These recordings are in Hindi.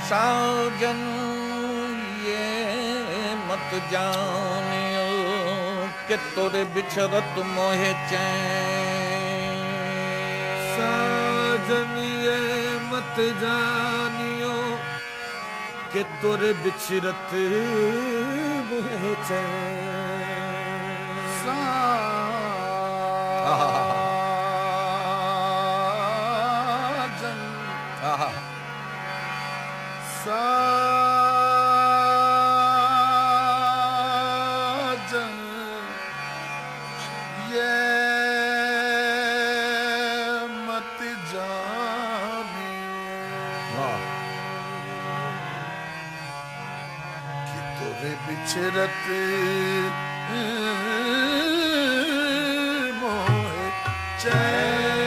साजन ये मत जानियो कि तोरे बिछरत मोहे चैन। साजन ये मत जानियो कि तोरे बिछरत मोहे चैन। साजन साजन ये मत जानियो कि तोरे बिछरत मोहे चैन।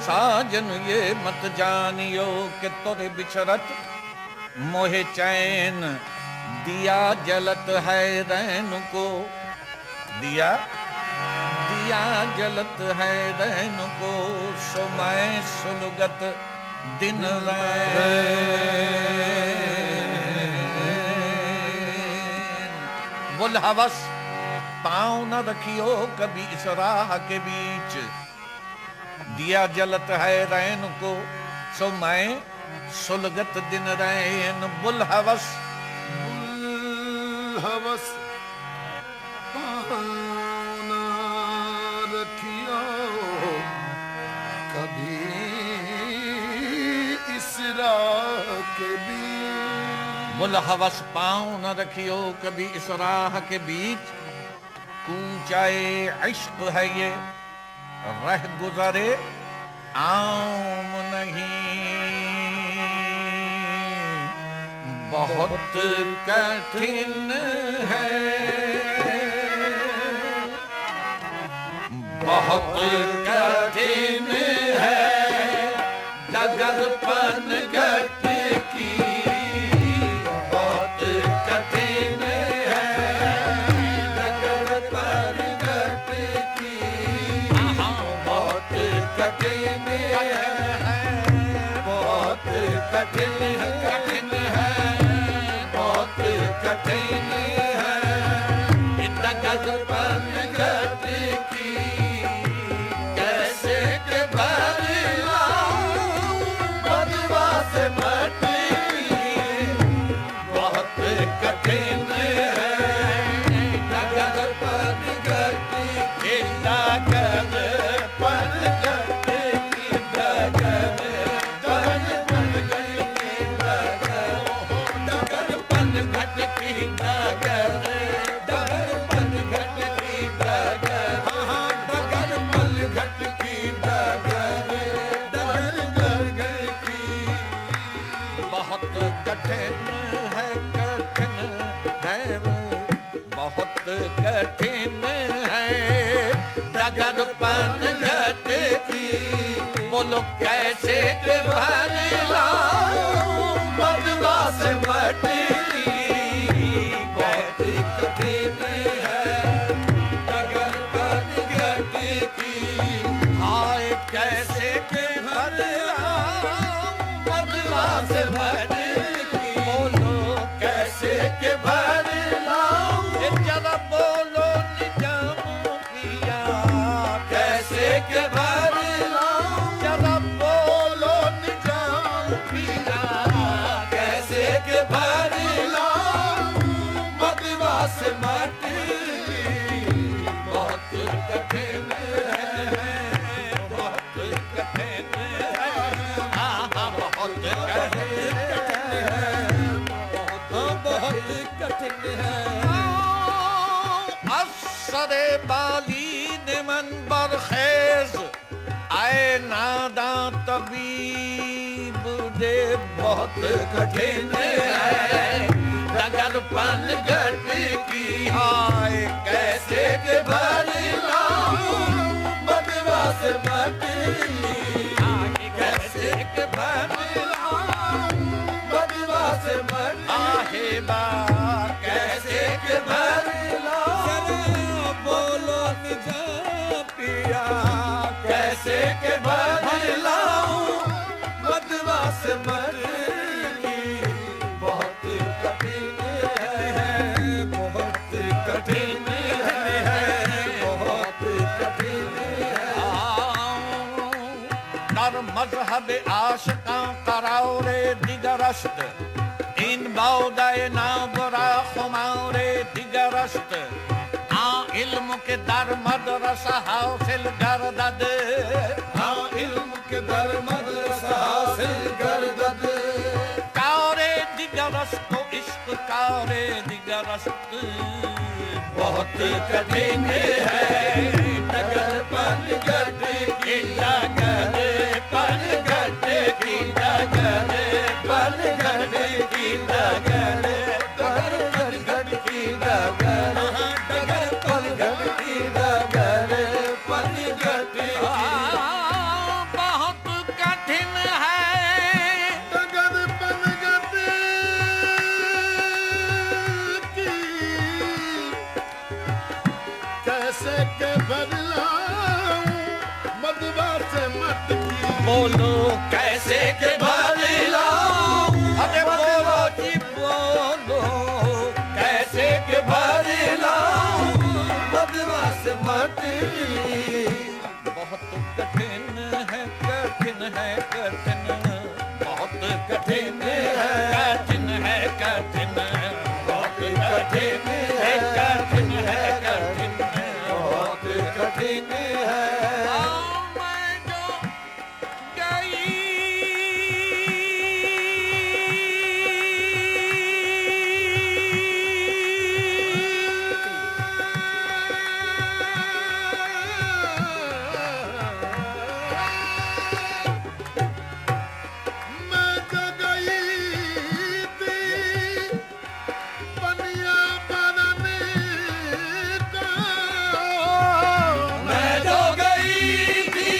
साजन ये मत जानियो कि तोरे बिछरत मोहे चैन। दिया जलत है रैन को, दिया जलत है रैन को, सो मैं सुलगत दिन रैन। बुल हवस पाँव न रखियो कभी इस राह के बीच। दिया जलत है रैन को, सो मैं सुलगत दिन रैन। बुल हवस पाना रखियो कभी इस राह के बीच। बुल हवस पाँव न रखियो कभी इस राह के बीच। कूचाए इश्क है ये रह गुजरे आम नहीं। बहुत कठिन है, बहुत कठिन है डगर पनघट की। बहुत कठिन है डगर पनघट की। बहुत कठिन है, बहुत कठिन है, कठिन है, बहुत कठिन है डगर पनघट की। कैसे के भर लाऊं बदवा से मटी। बहुत कठिन है डगर पनघट की। डगर पनघट की, डगर पनघट की, डगर पनघट की, डगर पनघट की, डगर पनघट की, डगर की। बहुत कठिन है, कठिन है, बहुत कठिन है डगर पनघट की। बोलो कैसे के भर लाऊं बदला से मटी। बहुत कठिन है डगर पनघट की। हाय कैसे के भर लाऊं बदला से मटी। बोलो कैसे के भर लाऊं, जरा बोलो निजाम किया। कैसे के भर लाऊं, जरा बोलो निजाम किया। कैसे के भर लाऊं बदवा से मटी। बहुत कठिन है, बहुत कठिन है, बहुत कठिन है, बहुत कठिन है। असरे बाली ने मन बरखेज आए नादा तबीब दे। बहुत कठिन है डगर पनघट की। हाय कैसे के भर लाऊं बदवा से मटी। कैसे के भर लाऊं बदवा से मटी। आहे बा कैसे के भर लाऊं, बोलो निजा पिया। कैसे के भर लाऊं बदवा से मटी। आशकां कराओ रे दिगरस्त इन बाउदाए ना बरा खुमाओ रे दिगरस्त आ इल्म के दर मदरसा हासिल गर्दद हाँ इल्म के दर मदरसा हासिल गर्दद कारे दिगरस्त इश्क कारे दिगरस्त बहुत कठिन है नगर पन गट की नगर पन गट की नगर पन गट की नगर नगर पन गट की नगर नगर पन गट की नगर पन गट बहुत कठिन है नगर पन गट की कैसे के बदलाऊं मधुबा से मत की बोलो कैसे के बदलाऊं अरे बोलो जी बोलो कैसे के बदलाऊं मधुबा से मत की बहुत कठिन है कठिन है कठिन बहुत कठिन है कठिन है कठिन बहुत कठिन है कठिन है कठिन बहुत कठिन है मैं जो गई मैं तो गई थी पनिया बनने को मैं जो गई थी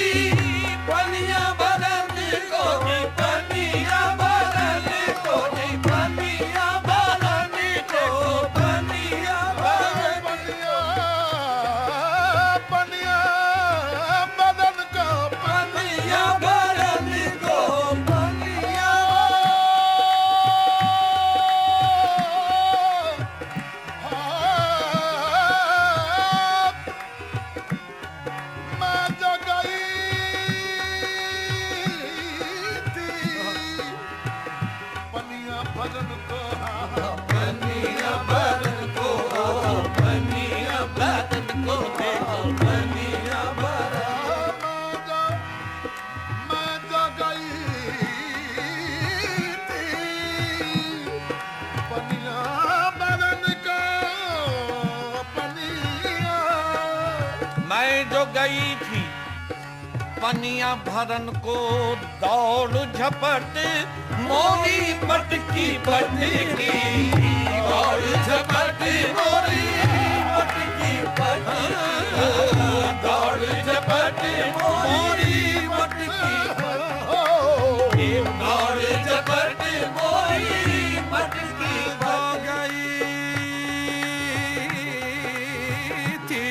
पनिया बदन को जी पनिया बदन को जी पनिया बदन को पनिया बदन पनिया बदन को पनिया बदन को पनिया मैं जो गई थी पनिया बदन को पनिया बदन को पनिया बदन को देखो पनिया बदन मैं जो गई थी पनिया बदन को पनिया मैं जो गई थी पनिया भरन को दौड़ झपट मोरी मटकी पटकी दौड़ झपट मोरी मटकी पटकी दौड़ झपट मोरी मटकी दौड़ झपट मोरी मटकी हो गई थी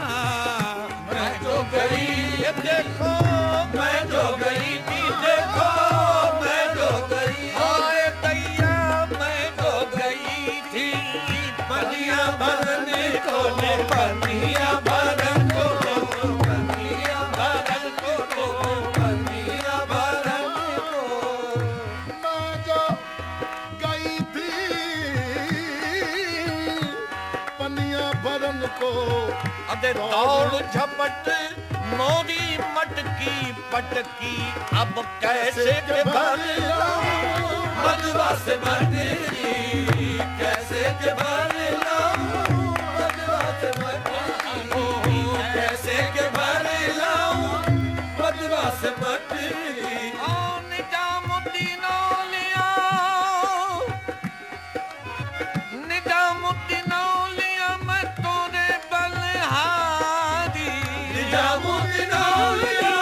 मैं जो गई देखो मैं जो गई थी देखो मैं जो गई हाय दैया मैं जो गई थी पनिया भरन को ने पनिया भरन को पनिया भरन को पनिया भरन को मैं जो गई थी पनिया बदन को अरे दौड़ झपट मोरी मटकी पटकी अब कैसे के भर लाऊं मधुआ से मटकी कैसे के भर लाऊं मधुआ से मटकी कैसे के भर लाऊं मधुआ से मटकी ओ निजामुद्दीन औलिया निजामुद्दीन औलिया मैं तोरे बलहारी निजामुद्दीन औलिया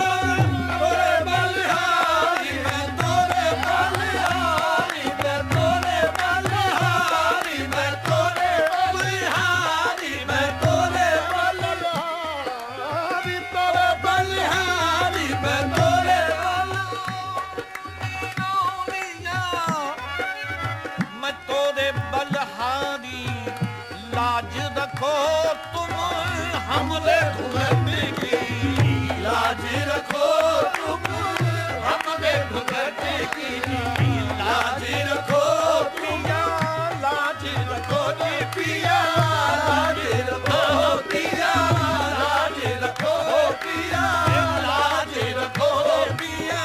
तोरे बलहारी मैं तोरे बलहारी मैं तोरे बलहारी हमरे घूंघट की लाज रखो तुम, हमरे घूंघट की लाज रखो पिया, लाज रखो रे पिया, लाज रखो पिया, लाज रखो पिया, लाज रखो पिया,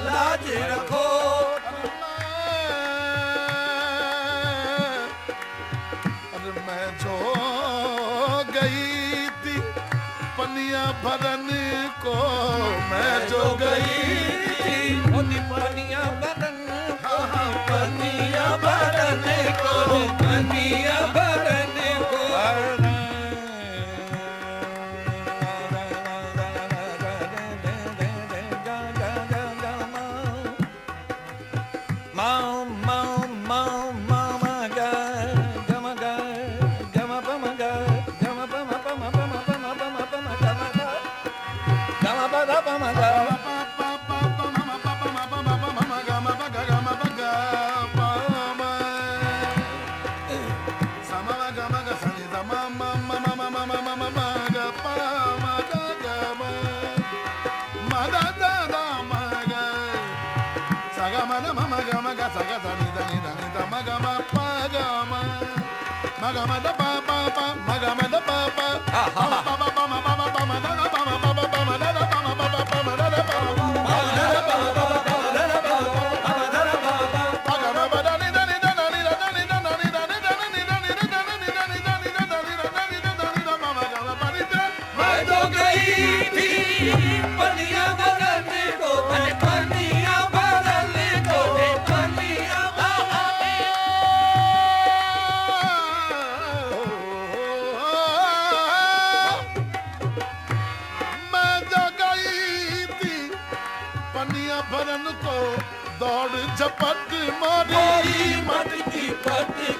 लाज रखो। अरे मैं जो गई थी पनिया भरन को, मैं जो गई थी पनिया बदन पनिया भरन को, पनिया भरन को। भरन को दौड़ झपट मारी मटकी पटकी